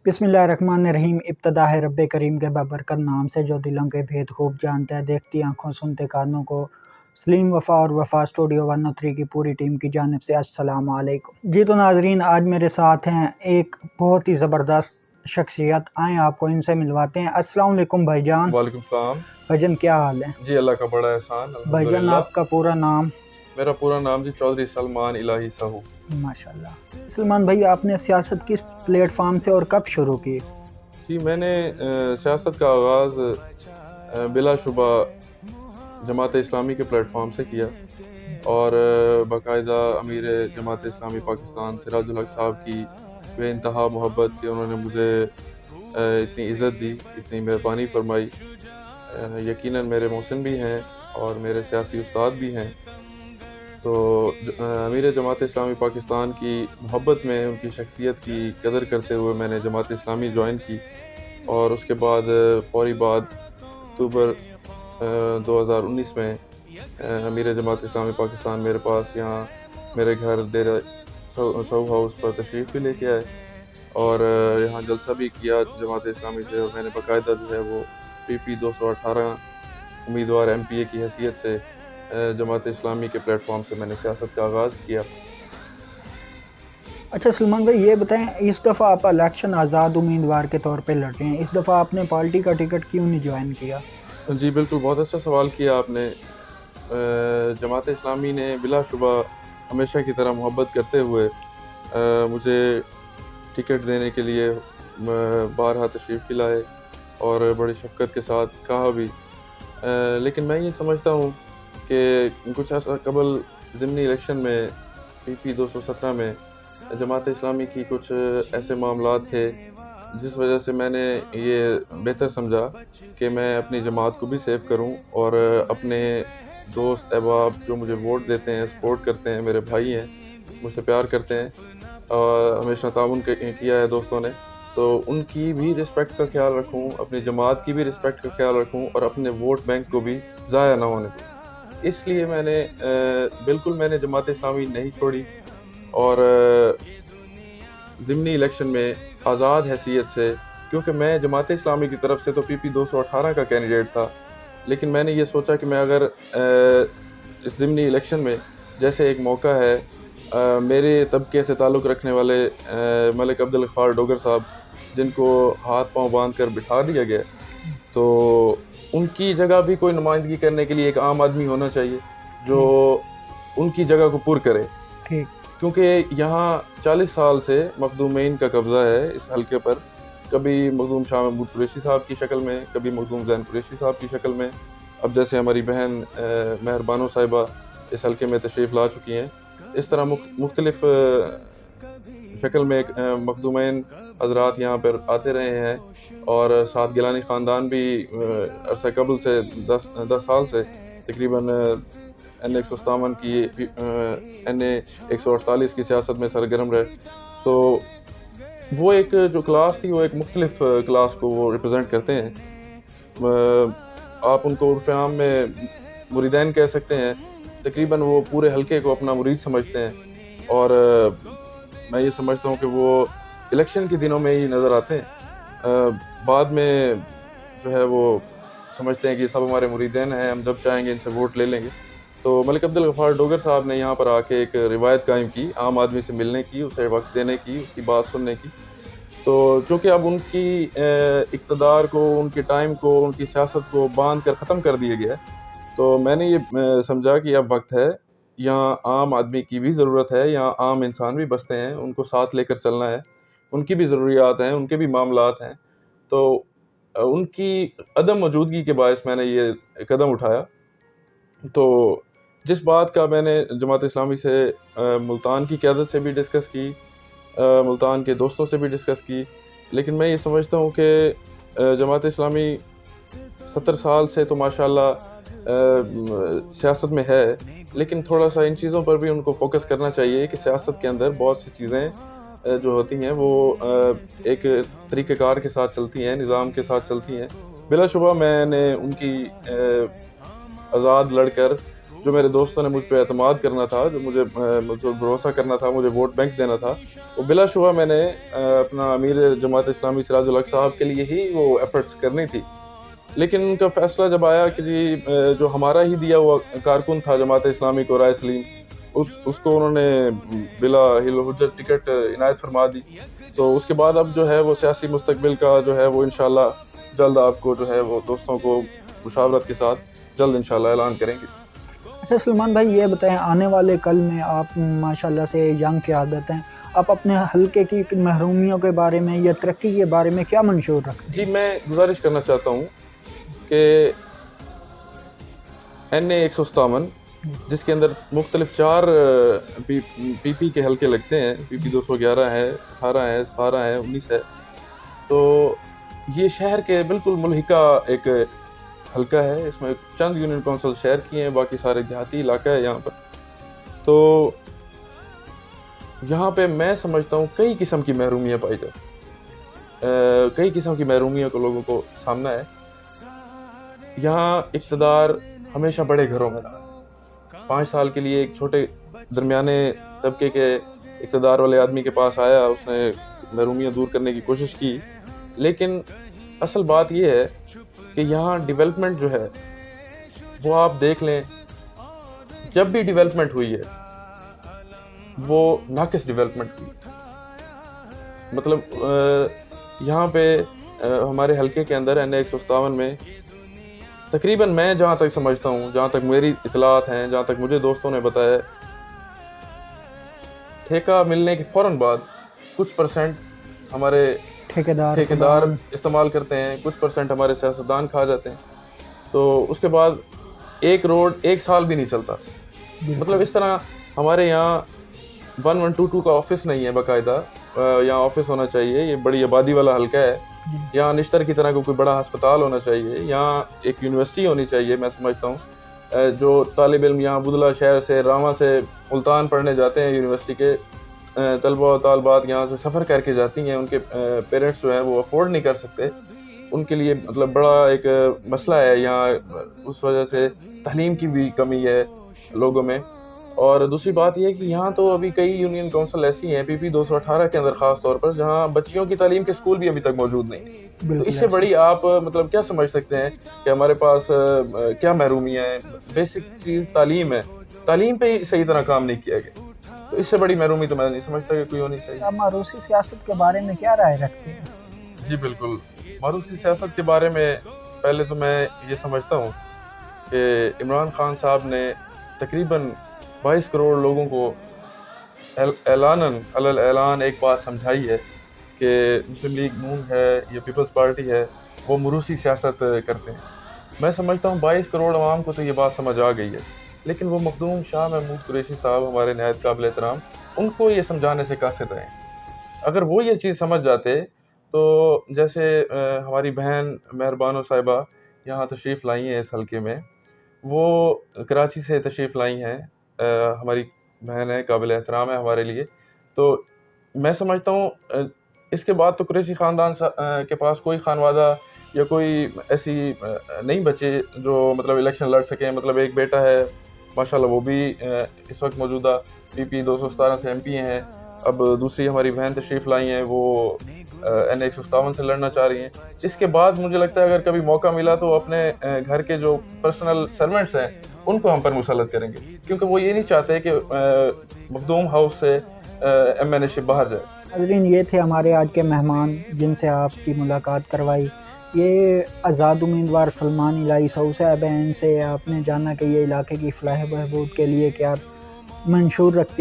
बिस्मिल्लाहिर्रहमानिर्रहीम। इब्तिदा है रब्बे करीम के बाबरकत नाम से जो दिलों के भेद खूब जानता है। देखती आंखों सुनते कानों को सलीम वफ़ा और वफ़ा स्टूडियो 103 की पूरी टीम की जानिब से अस्सलाम वालेकुम। जी तो नाजरीन, आज मेरे साथ हैं एक बहुत ही ज़बरदस्त शख्सियत। आएँ आपको इनसे मिलवाते हैं। अस्सलाम वालेकुम भाईजान। वालेकुम सलाम। भाईजान क्या हाल है? जी अल्लाह का बड़ा एहसान भाईजान अल्हम्दुलिल्लाह। आपका पूरा नाम? मेरा पूरा नाम जी चौधरी सलमान इलाही साहू। माशाल्लाह। सलमान भाई, आपने सियासत किस प्लेटफार्म से और कब शुरू की? जी मैंने सियासत का आगाज़ बिलाशुबा जमात इस्लामी के प्लेटफार्म से किया और बाकायदा अमीर जमात इस्लामी पाकिस्तान सिराजुल हक साहब की बेइंतहा मोहब्बत कि उन्होंने मुझे इतनी इज़्ज़त दी, इतनी मेहरबानी फरमाई। यकीनन मेरे मोहसिन भी हैं और मेरे सियासी उस्ताद भी हैं। तो अमीर जमात इस्लामी पाकिस्तान की मोहब्बत में उनकी शख्सियत की कदर करते हुए मैंने जमात इस्लामी ज्वाइन की और उसके बाद फौरी बाद अक्टूबर 2019 में अमीर जमात इस्लामी पाकिस्तान मेरे पास यहाँ मेरे घर डेरा साहू हाउस पर तशरीफ़ भी लेके आए और यहाँ जलसा भी किया जमात इस्लामी से। और मैंने बाकायदा जो है वो PP 218 उम्मीदवार MPA की हैसियत से जमात इस्लामी के प्लेटफॉर्म से मैंने सियासत का आगाज़ किया। अच्छा सलमान भाई, ये बताएं, इस दफ़ा आप इलेक्शन आज़ाद उम्मीदवार के तौर पे लड़े हैं, इस दफ़ा आपने पार्टी का टिकट क्यों नहीं ज्वाइन किया? जी बिल्कुल, बहुत अच्छा सवाल किया आपने। जमात इस्लामी ने बिलाशुबा हमेशा की तरह मोहब्बत करते हुए मुझे टिकट देने के लिए बारहा तशरीफ़ भी लाए और बड़ी शफ़क़त के साथ कहा भी। लेकिन मैं ये समझता हूँ कि कुछ ऐसा कबल ज़िमनी इलेक्शन में PP 217 में जमात इस्लामी की कुछ ऐसे मामलात थे जिस वजह से मैंने ये बेहतर समझा कि मैं अपनी जमात को भी सेव करूं और अपने दोस्त अहबाब जो मुझे वोट देते हैं, सपोर्ट करते हैं, मेरे भाई हैं, मुझसे प्यार करते हैं और हमेशा ताउन किया है दोस्तों ने, तो उनकी भी रिस्पेक्ट का ख्याल रखूं, अपनी जमात की भी रिस्पेक्ट का ख्याल रखूं और अपने वोट बैंक को भी ज़ाया ना होने दूं। इसलिए मैंने जमात इस्लामी नहीं छोड़ी और ज़िमनी इलेक्शन में आज़ाद हैसियत से, क्योंकि मैं जमात इस्लामी की तरफ से तो PP 218 का कैंडिडेट था, लेकिन मैंने ये सोचा कि मैं अगर इस ज़िमनी इलेक्शन में जैसे एक मौका है मेरे तबके से ताल्लुक़ रखने वाले मलिक अब्दुल गफ्फार डोगर साहब, जिनको हाथ पांव बांध कर बिठा दिया गया, तो उनकी जगह भी कोई नुमाइंदगी करने के लिए एक आम आदमी होना चाहिए जो उनकी जगह को पुर करे। ठीक। क्योंकि यहाँ 40 साल से मखदूमीन का कब्ज़ा है इस हलके पर, कभी मखदूम शाह महमूद कुरैशी साहब की शक्ल में, कभी मखदूम ज़ैन कुरैशी साहब की शक्ल में, अब जैसे हमारी बहन मेहरबानो साहिबा इस हलके में तशरीफ़ ला चुकी हैं। इस तरह मुख्तलिफ़ शक्ल में मखदूमीन हज़रात यहाँ पर आते रहे हैं और साथ गिलानी ख़ानदान भी अरसा कबल से 10 साल से तकरीबन NA 157 की NA 148 की सियासत में सरगर्म रहे। तो वो एक जो क्लास थी, वो एक मुख्तलिफ क्लास को वो रिप्रेजेंट करते हैं। आप उनको उर्फ़ आम में मुरीदैन कह सकते हैं। तकरीबन वो पूरे हलके को अपना मुरीद समझते हैं और मैं ये समझता हूँ कि वो इलेक्शन के दिनों में ही नज़र आते हैं। बाद में जो है वो समझते हैं कि सब हमारे मुरीदैन हैं, हम जब चाहेंगे इनसे वोट ले लेंगे। तो मलिक अब्दुल गफ्फार डोगर साहब ने यहाँ पर आके एक रिवायत कायम की, आम आदमी से मिलने की, उसे वक्त देने की, उसकी बात सुनने की। तो चूँकि अब उनकी इक़्तिदार को, उनके टाइम को, उनकी सियासत को बांध कर ख़त्म कर दिया गया, तो मैंने ये समझा कि अब वक्त है, यहाँ आम आदमी की भी ज़रूरत है, यहाँ आम इंसान भी बसते हैं, उनको साथ लेकर चलना है, उनकी भी ज़रूरियात हैं, उनके भी मामलात हैं। तो उनकी अदम मौजूदगी के बायस मैंने ये कदम उठाया। तो जिस बात का मैंने जमात इस्लामी से मुल्तान की क़यादत से भी डिस्कस की, मुल्तान के दोस्तों से भी डिस्कस की, लेकिन मैं ये समझता हूँ कि जमात इस्लामी 70 साल से तो माशाल्लाह सियासत में है, लेकिन थोड़ा सा इन चीज़ों पर भी उनको फोकस करना चाहिए कि सियासत के अंदर बहुत सी चीज़ें जो होती हैं वो एक तरीक़ेकार के साथ चलती हैं, निज़ाम के साथ चलती हैं। बिलाशुबा मैंने उनकी आज़ाद लड़कर جو میرے دوستوں نے مجھ پہ اعتماد کرنا تھا، جو مجھے بھروسہ کرنا تھا، مجھے ووٹ بینک دینا تھا، وہ بلا شبہ میں نے اپنا امیر جماعت اسلامی سراج الحق صاحب کے لیے ہی وہ ایفرٹس کرنی تھی. لیکن ان کا فیصلہ جب آیا کہ جی جو ہمارا ہی دیا ہوا کارکن تھا جماعت اسلامی کو، رائے سلیم، اس کو انہوں نے بلا حل و حجت ٹکٹ عنایت فرما دی، تو اس کے بعد اب جو ہے وہ سیاسی مستقبل کا جو ہے وہ انشاءاللہ جلد آپ کو جو ہے وہ دوستوں کو مشاورت کے ساتھ جلد انشاءاللہ اعلان کریں گے. اچھا سلمان بھائی، یہ بتائیں آنے والے کل میں آپ ماشاءاللہ سے ینگ قیادت ہیں، آپ اپنے حلقے کی محرومیوں کے بارے میں یا ترقی کے بارے میں کیا منشور رکھتے ہیں؟ جی میں گزارش کرنا چاہتا ہوں کہ NA 157 جس کے اندر مختلف 4 PP کے حلقے لگتے ہیں، PP 211 ہے، 18 ہے، 17 ہے، 19 ہے، تو یہ شہر کے بالکل ملحقہ ایک حلقہ ہے. اس میں چند یونین کونسل شہر کی ہیں، باقی سارے دیہاتی علاقہ ہے یہاں پر. تو یہاں پہ میں سمجھتا ہوں کئی قسم کی محرومیاں پائی جاتی، کئی قسم کی محرومیوں کو لوگوں کو سامنا ہے. یہاں اقتدار ہمیشہ بڑے گھروں میں رہا. 5 سال کے لیے ایک چھوٹے درمیانے طبقے کے اقتدار والے آدمی کے پاس آیا، اس نے محرومیاں دور کرنے کی کوشش کی، لیکن اصل بات یہ ہے کہ یہاں ڈیولپمنٹ جو ہے وہ آپ دیکھ لیں، جب بھی ڈیولپمنٹ ہوئی ہے وہ ناقص ڈیولپمنٹ ہوئی. مطلب یہاں پہ ہمارے حلقے کے اندر NA 157 میں تقریباً میں جہاں تک سمجھتا ہوں، جہاں تک میری اطلاعات ہیں، جہاں تک مجھے دوستوں نے بتایا، ٹھیکہ ملنے کے فوراً بعد کچھ % ہمارے ٹھیکیدار استعمال کرتے ہیں، کچھ % ہمارے سیاستدان کھا جاتے ہیں. تو اس کے بعد ایک روڈ 1 سال بھی نہیں چلتا. مطلب اس طرح ہمارے یہاں 1122 کا آفس نہیں ہے باقاعدہ. یہاں آفس ہونا چاہیے، یہ بڑی آبادی والا حلقہ ہے. یہاں نشتر کی طرح کوئی بڑا ہسپتال ہونا چاہیے. یہاں ایک یونیورسٹی ہونی چاہیے. میں سمجھتا ہوں جو طالب علم یہاں بدلہ شہر سے، راما سے ملتان پڑھنے جاتے ہیں، یونیورسٹی کے طلبہ و طالبات یہاں سے سفر کر کے جاتی ہیں، ان کے پیرنٹس جو ہیں وہ افورڈ نہیں کر سکتے، ان کے لیے مطلب بڑا ایک مسئلہ ہے یہاں. اس وجہ سے تعلیم کی بھی کمی ہے لوگوں میں. اور دوسری بات یہ ہے کہ یہاں تو ابھی کئی یونین کونسل ایسی ہیں PP 218 کے اندر خاص طور پر، جہاں بچیوں کی تعلیم کے اسکول بھی ابھی تک موجود نہیں. تو اس سے بڑی آپ مطلب کیا سمجھ سکتے ہیں کہ ہمارے پاس کیا محرومیاں ہیں؟ بیسک چیز تعلیم ہے، تعلیم پہ ہی صحیح طرح کام نہیں کیا گیا. تو اس سے بڑی محرومی تو میں نہیں سمجھتا کہ کوئی ہونی چاہیے. آپ معروسی سیاست کے بارے میں کیا رائے رکھتے ہیں؟ جی بالکل، معروسی سیاست کے بارے میں پہلے تو میں یہ سمجھتا ہوں کہ عمران خان صاحب نے تقریباً 22 کروڑ لوگوں کو اعلان ایک بات سمجھائی ہے کہ مسلم لیگ نون ہے یا پیپلز پارٹی ہے وہ موروثی سیاست کرتے ہیں. میں سمجھتا ہوں 22 کروڑ عوام کو تو یہ بات سمجھ آ گئی ہے، لیکن وہ مخدوم شاہ محمود قریشی صاحب ہمارے نہایت قابل احترام، ان کو یہ سمجھانے سے قاصر رہے. اگر وہ یہ چیز سمجھ جاتے تو جیسے ہماری بہن مہربانو صاحبہ یہاں تشریف لائی ہیں اس حلقے میں، وہ کراچی سے تشریف لائی ہیں، ہماری بہن ہے، قابل احترام ہے ہمارے لیے. تو میں سمجھتا ہوں اس کے بعد تو قریشی خاندان کے پاس کوئی خانوادہ یا کوئی ایسی نہیں بچے جو مطلب الیکشن لڑ سکیں. مطلب ایک بیٹا ہے ماشاءاللہ، وہ بھی اس وقت موجودہ PP 217 سے MP ہیں. اب دوسری ہماری بہن تشریف لائی ہیں، وہ NA 157 سے لڑنا چاہ رہی ہیں. اس کے بعد مجھے لگتا ہے اگر کبھی موقع ملا تو اپنے گھر کے جو پرسنل سرونٹس ہیں ان کو ہم پر مسلط کریں گے، کیونکہ وہ یہ نہیں چاہتے کہ مخدوم ہاؤس سے MNA شپ باہر جائے. حاضرین، یہ تھے ہمارے آج کے مہمان جن سے آپ کی ملاقات کروائی. یہ آزاد امیدوار سلمان الہی سعود صاحب ہیں. ان سے آپ نے جانا کہ یہ علاقے کی فلاح و بہبود کے لیے کیا منشور رکھتے ہیں.